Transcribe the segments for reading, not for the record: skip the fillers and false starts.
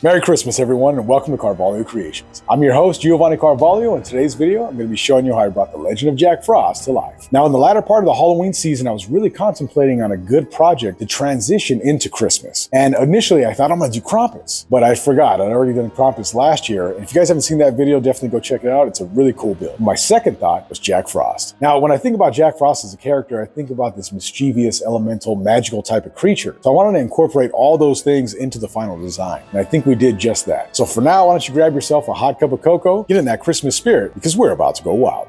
Merry Christmas, everyone, and welcome to Carvalho Creations. I'm your host, Giovanni Carvalho, and in today's video, I'm going to be showing you how I brought the legend of Jack Frost to life. Now, in the latter part of the Halloween season, I was really contemplating on a good project to transition into Christmas. And initially, I thought I'm going to do Krampus, but I forgot. I'd already done Krampus last year, and if you guys haven't seen that video, definitely go check it out. It's a really cool build. My second thought was Jack Frost. Now, when I think about Jack Frost as a character, I think about this mischievous, elemental, magical type of creature. So I wanted to incorporate all those things into the final design, and I think we did just that. So for now, why don't you grab yourself a hot cup of cocoa, get in that Christmas spirit, because we're about to go wild.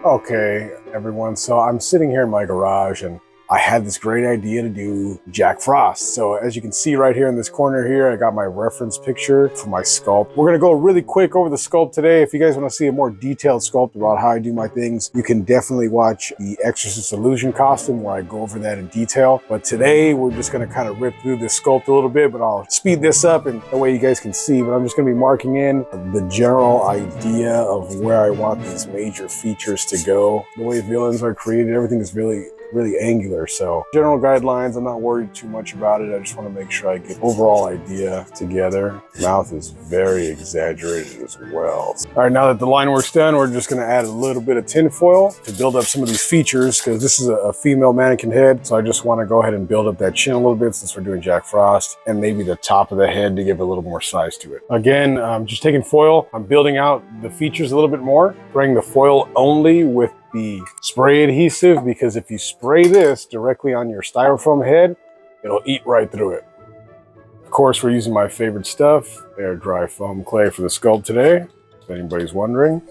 Okay, everyone, so I'm sitting here in my garage and I had this great idea to do Jack Frost. So as you can see right here in this corner here, I got my reference picture for my sculpt. We're gonna go really quick over the sculpt today. If you guys wanna see a more detailed sculpt about how I do my things, you can definitely watch the Exorcist Illusion costume where I go over that in detail. But today we're just gonna kind of rip through this sculpt a little bit, but I'll speed this up and that way you guys can see. But I'm just gonna be marking in the general idea of where I want these major features to go. The way villains are created, everything is really angular. So general guidelines, I'm not worried too much about it. I just want to make sure I get overall idea together. Mouth is very exaggerated as well. All right, now that the line work's done, we're just going to add a little bit of tin foil to build up some of these features because this is a female mannequin head. So I just want to go ahead and build up that chin a little bit since we're doing Jack Frost, and maybe the top of the head to give a little more size to it. Again, I'm just taking foil. I'm building out the features a little bit more, spraying the foil only with the spray adhesive, because if you spray this directly on your styrofoam head, it'll eat right through it. Of course, we're using my favorite stuff, air dry foam clay for the sculpt today, if anybody's wondering.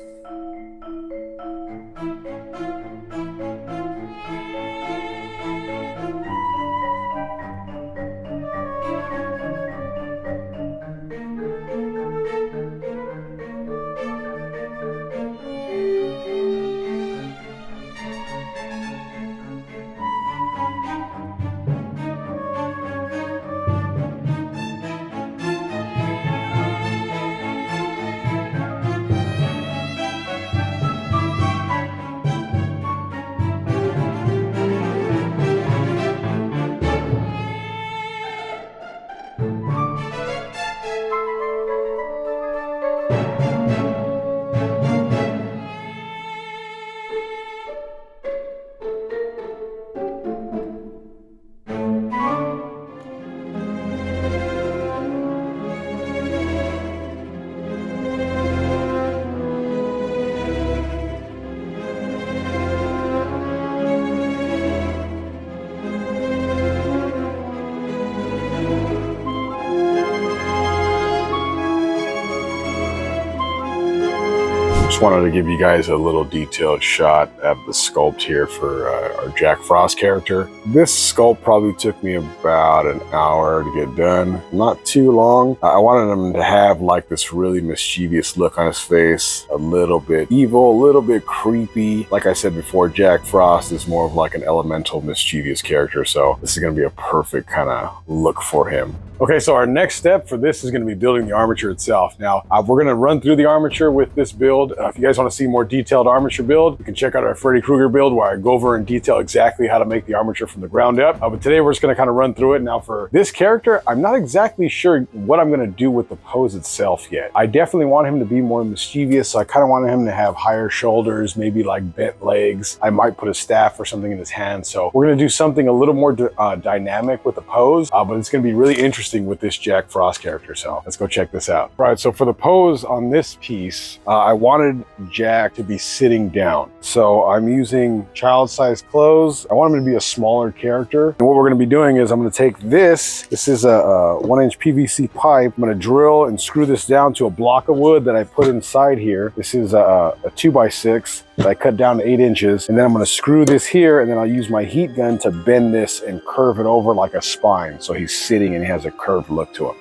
Just wanted to give you guys a little detailed shot of the sculpt here for our Jack Frost character. This sculpt probably took me about an hour to get done. Not too long. I wanted him to have like this really mischievous look on his face, a little bit evil, a little bit creepy. Like I said before, Jack Frost is more of like an elemental mischievous character, so this is going to be a perfect kind of look for him. Okay, so our next step for this is going to be building the armature itself. Now, we're going to run through the armature with this build. If you guys want to see more detailed armature build, you can check out our Freddy Krueger build where I go over in detail exactly how to make the armature from the ground up. But today we're just going to kind of run through it. Now for this character, I'm not exactly sure what I'm going to do with the pose itself yet. I definitely want him to be more mischievous, so I kind of want him to have higher shoulders, maybe like bent legs. I might put a staff or something in his hand. So we're going to do something a little more dynamic with the pose, but it's going to be really interesting with this Jack Frost character. So let's go check this out. All right, so for the pose on this piece, I wanted Jack to be sitting down. So I'm using child-sized clothes. I want him to be a smaller character. And what we're gonna be doing is I'm gonna take this is a 1-inch PVC pipe. I'm gonna drill and screw this down to a block of wood that I put inside here. This is a 2x6 that I cut down to 8 inches. And then I'm gonna screw this here, and then I'll use my heat gun to bend this and curve it over like a spine. So he's sitting and he has a curved look to him.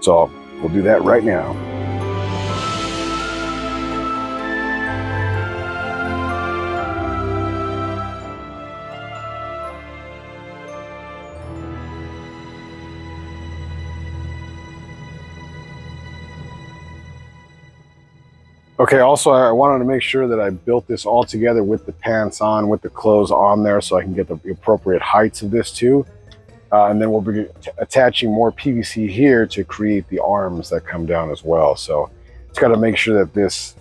So we'll do that right now. Okay, also I wanted to make sure that I built this all together with the pants on, with the clothes on there, so I can get the appropriate heights of this too. And then we'll be attaching more PVC here to create the arms that come down as well. So it's got to make sure that this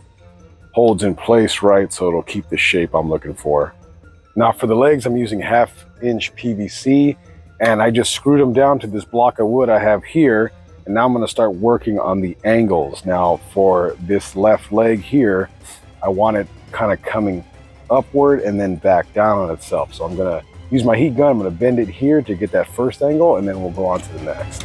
holds in place right, so it'll keep the shape I'm looking for. Now for the legs, I'm using 1/2-inch PVC, and I just screwed them down to this block of wood I have here. And now I'm going to start working on the angles. Now for this left leg here, I want it kind of coming upward and then back down on itself. So I'm going to use my heat gun. I'm going to bend it here to get that first angle, and then we'll go on to the next.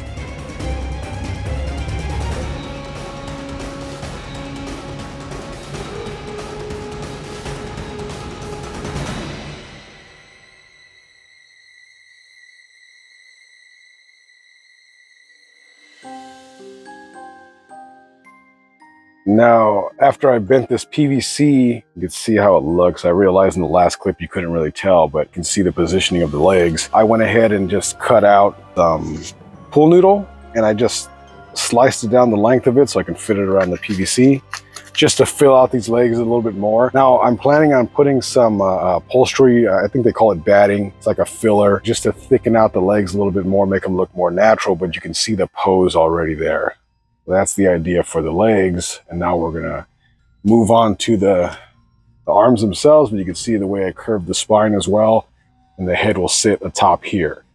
Now, after I bent this PVC, you can see how it looks. I realized in the last clip you couldn't really tell, but you can see the positioning of the legs. I went ahead and just cut out pool noodle, and I just sliced it down the length of it so I can fit it around the PVC, just to fill out these legs a little bit more. Now, I'm planning on putting some upholstery, I think they call it batting. It's like a filler, just to thicken out the legs a little bit more, make them look more natural, but you can see the pose already there. That's the idea for the legs. And now we're gonna move on to the arms themselves, but you can see the way I curved the spine as well, and the head will sit atop here.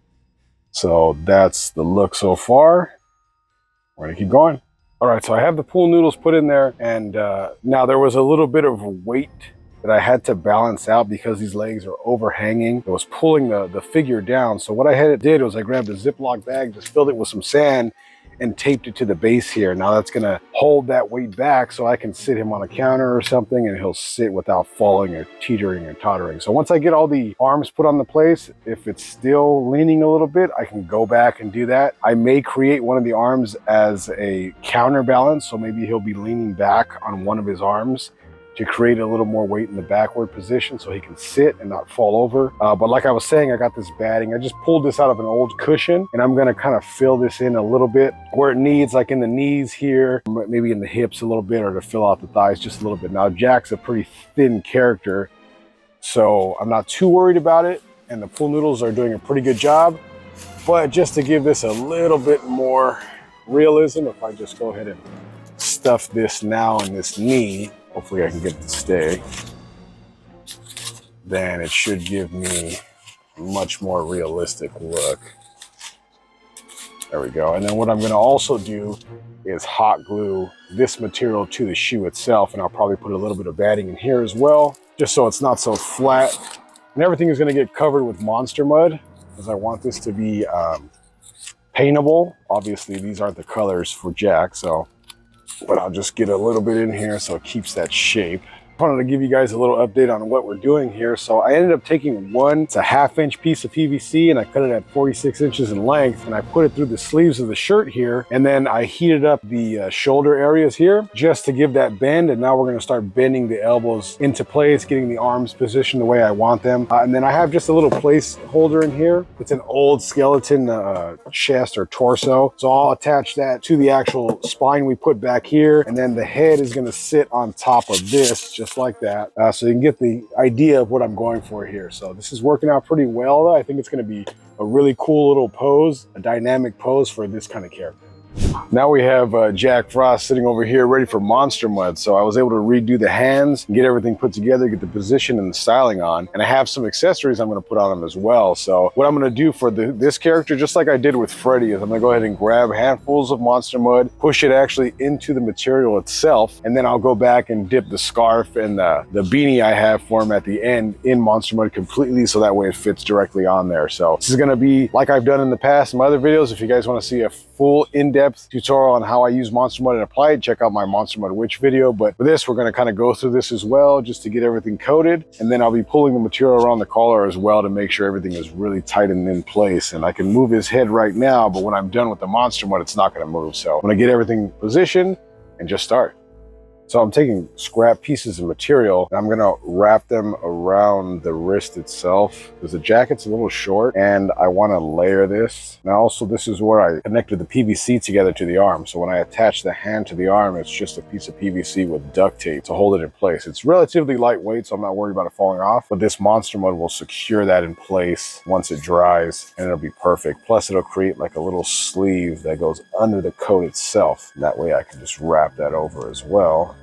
So that's the look so far. We're gonna keep going. All right, so I have the pool noodles put in there, and now there was a little bit of weight that I had to balance out because these legs are overhanging. It was pulling the figure down. So what I did was I grabbed a Ziploc bag, just filled it with some sand, and taped it to the base here. Now that's gonna hold that weight back so I can sit him on a counter or something, and he'll sit without falling or teetering or tottering. So once I get all the arms put on the place, if it's still leaning a little bit, I can go back and do that. I may create one of the arms as a counterbalance, so maybe he'll be leaning back on one of his arms to create a little more weight in the backward position so he can sit and not fall over. But like I was saying, I got this batting. I just pulled this out of an old cushion, and I'm gonna kind of fill this in a little bit where it needs, like in the knees here, maybe in the hips a little bit, or to fill out the thighs just a little bit. Now Jack's a pretty thin character, so I'm not too worried about it, and the pool noodles are doing a pretty good job. But just to give this a little bit more realism, if I just go ahead and stuff this now in this knee, hopefully I can get it to stay, then it should give me a much more realistic look. There we go. And then what I'm going to also do is hot glue this material to the shoe itself, and I'll probably put a little bit of batting in here as well, just so it's not so flat. And everything is going to get covered with monster mud, because I want this to be paintable. Obviously these aren't the colors for Jack, but I'll just get a little bit in here so it keeps that shape. I wanted to give you guys a little update on what we're doing here. So I ended up taking it's a 1/2-inch piece of PVC, and I cut it at 46 inches in length, and I put it through the sleeves of the shirt here, and then I heated up the shoulder areas here just to give that bend. And now we're going to start bending the elbows into place, getting the arms positioned the way I want them. And then I have just a little placeholder in here. It's an old skeleton chest or torso, so I'll attach that to the actual spine we put back here, and then the head is going to sit on top of this, just like that, so you can get the idea of what I'm going for here. So this is working out pretty well, though. I think it's going to be a really cool little pose, a dynamic pose for this kind of character. Now we have Jack Frost sitting over here ready for monster mud. So I was able to redo the hands and get everything put together, get the position and the styling on. And I have some accessories I'm going to put on him as well. So what I'm going to do for this character, just like I did with Freddy, is I'm going to go ahead and grab handfuls of monster mud, push it actually into the material itself, and then I'll go back and dip the scarf and the beanie I have for him at the end in monster mud completely, so that way it fits directly on there. So this is going to be like I've done in the past in my other videos. If you guys want to see a full in-depth tutorial on how I use monster mud and apply it, check out my monster mud witch video. But for this, we're going to kind of go through this as well, just to get everything coated, and then I'll be pulling the material around the collar as well to make sure everything is really tight and in place. And I can move his head right now, but when I'm done with the monster mud, it's not going to move. So I'm going to get everything positioned and just start. So I'm taking scrap pieces of material and I'm gonna wrap them around the wrist itself because the jacket's a little short and I wanna layer this. Now also this is where I connected the PVC together to the arm. So when I attach the hand to the arm, it's just a piece of PVC with duct tape to hold it in place. It's relatively lightweight, so I'm not worried about it falling off, but this monster mud will secure that in place once it dries and it'll be perfect. Plus it'll create like a little sleeve that goes under the coat itself. That way I can just wrap that over as well.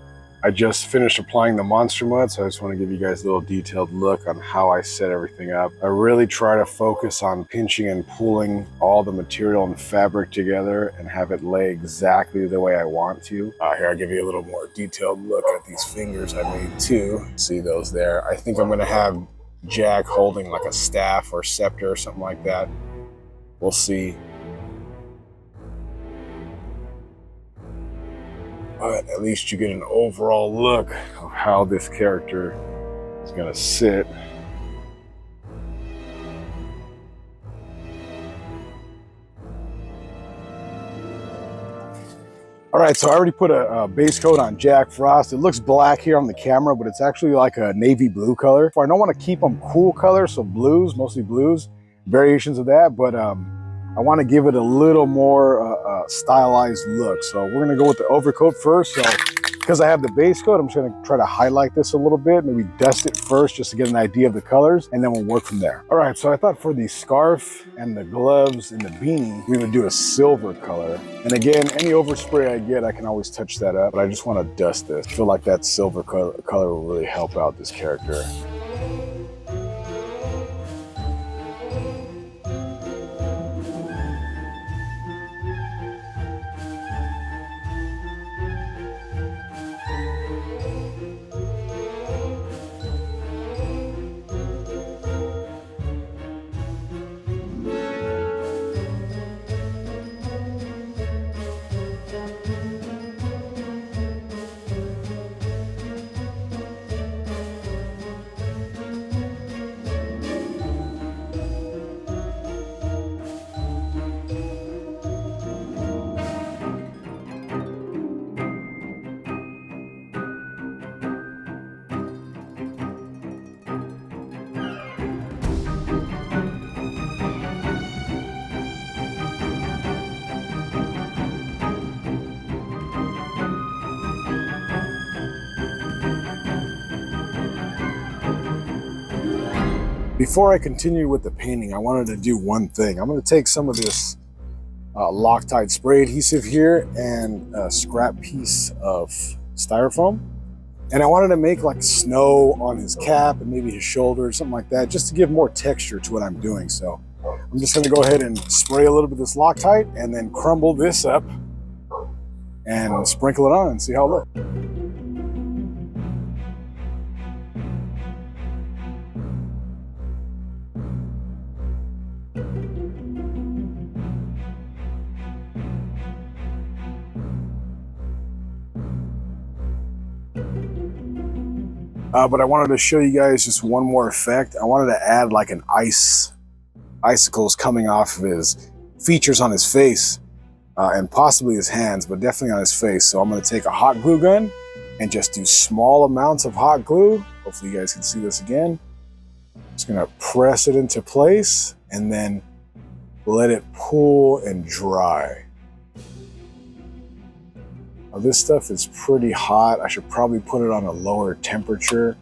I just finished applying the monster mud, so I just want to give you guys a little detailed look on how I set everything up. I really try to focus on pinching and pulling all the material and fabric together and have it lay exactly the way I want to. Here, I'll give you a little more detailed look at these fingers I made too. See those there? I think I'm going to have Jack holding like a staff or scepter or something like that. We'll see. But at least you get an overall look of how this character is going to sit. All right, so I already put a base coat on Jack Frost. It looks black here on the camera, but it's actually like a navy blue color. I don't want to keep them cool colors, so blues, mostly blues, variations of that, but I want to give it a little more stylized look. So we're gonna go with the overcoat first. So because I have the base coat, I'm just gonna try to highlight this a little bit, maybe dust it first just to get an idea of the colors, and then we'll work from there. All right, so I thought for the scarf and the gloves and the beanie, we would do a silver color. And again, any overspray I get, I can always touch that up, but I just want to dust this. I feel like that silver color will really help out this character. Before I continue with the painting, I wanted to do one thing. I'm going to take some of this Loctite spray adhesive here and a scrap piece of styrofoam. And I wanted to make like snow on his cap and maybe his shoulder, something like that, just to give more texture to what I'm doing. So I'm just going to go ahead and spray a little bit of this Loctite and then crumble this up and sprinkle it on and see how it looks. But I wanted to show you guys just one more effect. I wanted to add like an icicles coming off of his features on his face and possibly his hands, but definitely on his face. So I'm going to take a hot glue gun and just do small amounts of hot glue. Hopefully you guys can see this again. Just going to press it into place and then let it pool and dry. Now, this stuff is pretty hot. I should probably put it on a lower temperature.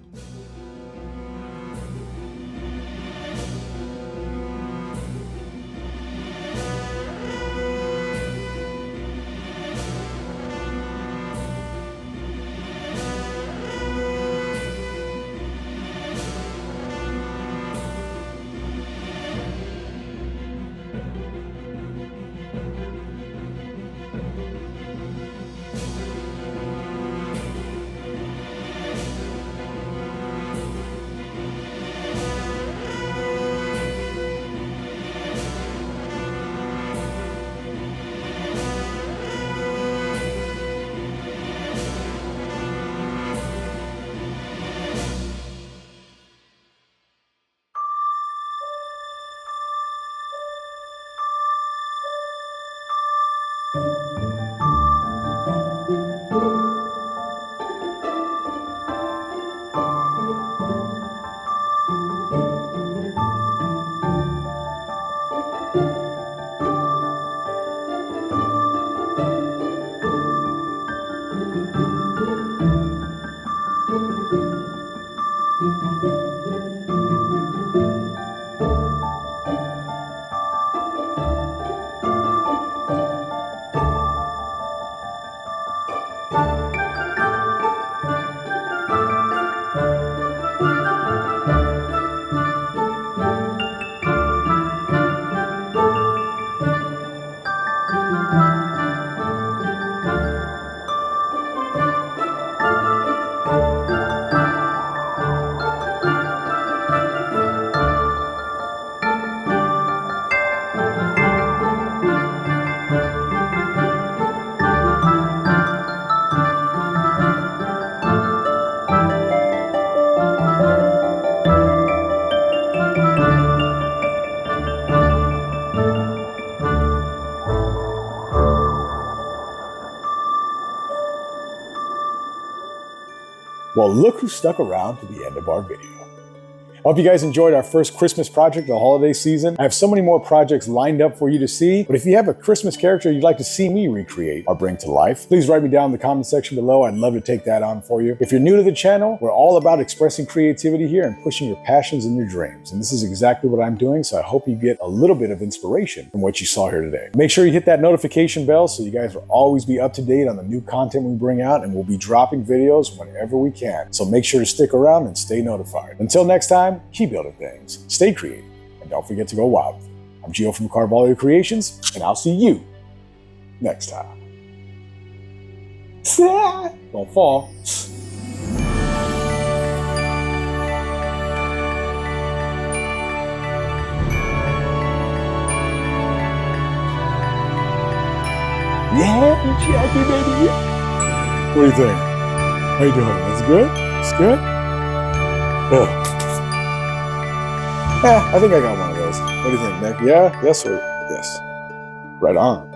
Well, look who stuck around to the end of our video. I hope you guys enjoyed our first Christmas project of the holiday season. I have so many more projects lined up for you to see, but if you have a Christmas character you'd like to see me recreate or bring to life, please write me down in the comment section below. I'd love to take that on for you. If you're new to the channel, we're all about expressing creativity here and pushing your passions and your dreams. And this is exactly what I'm doing, so I hope you get a little bit of inspiration from what you saw here today. Make sure you hit that notification bell so you guys will always be up to date on the new content we bring out, and we'll be dropping videos whenever we can. So make sure to stick around and stay notified. Until next time, keep building things, stay creative, and don't forget to go wild with it. I'm Gio from Carvalho Creations, and I'll see you next time. Don't fall. Yeah, Jackie, baby. What do you think? How you doing? That's good? It's good? Ugh. Yeah, I think I got one of those. What do you think, Nick? Yeah? Yes or yes? Right on.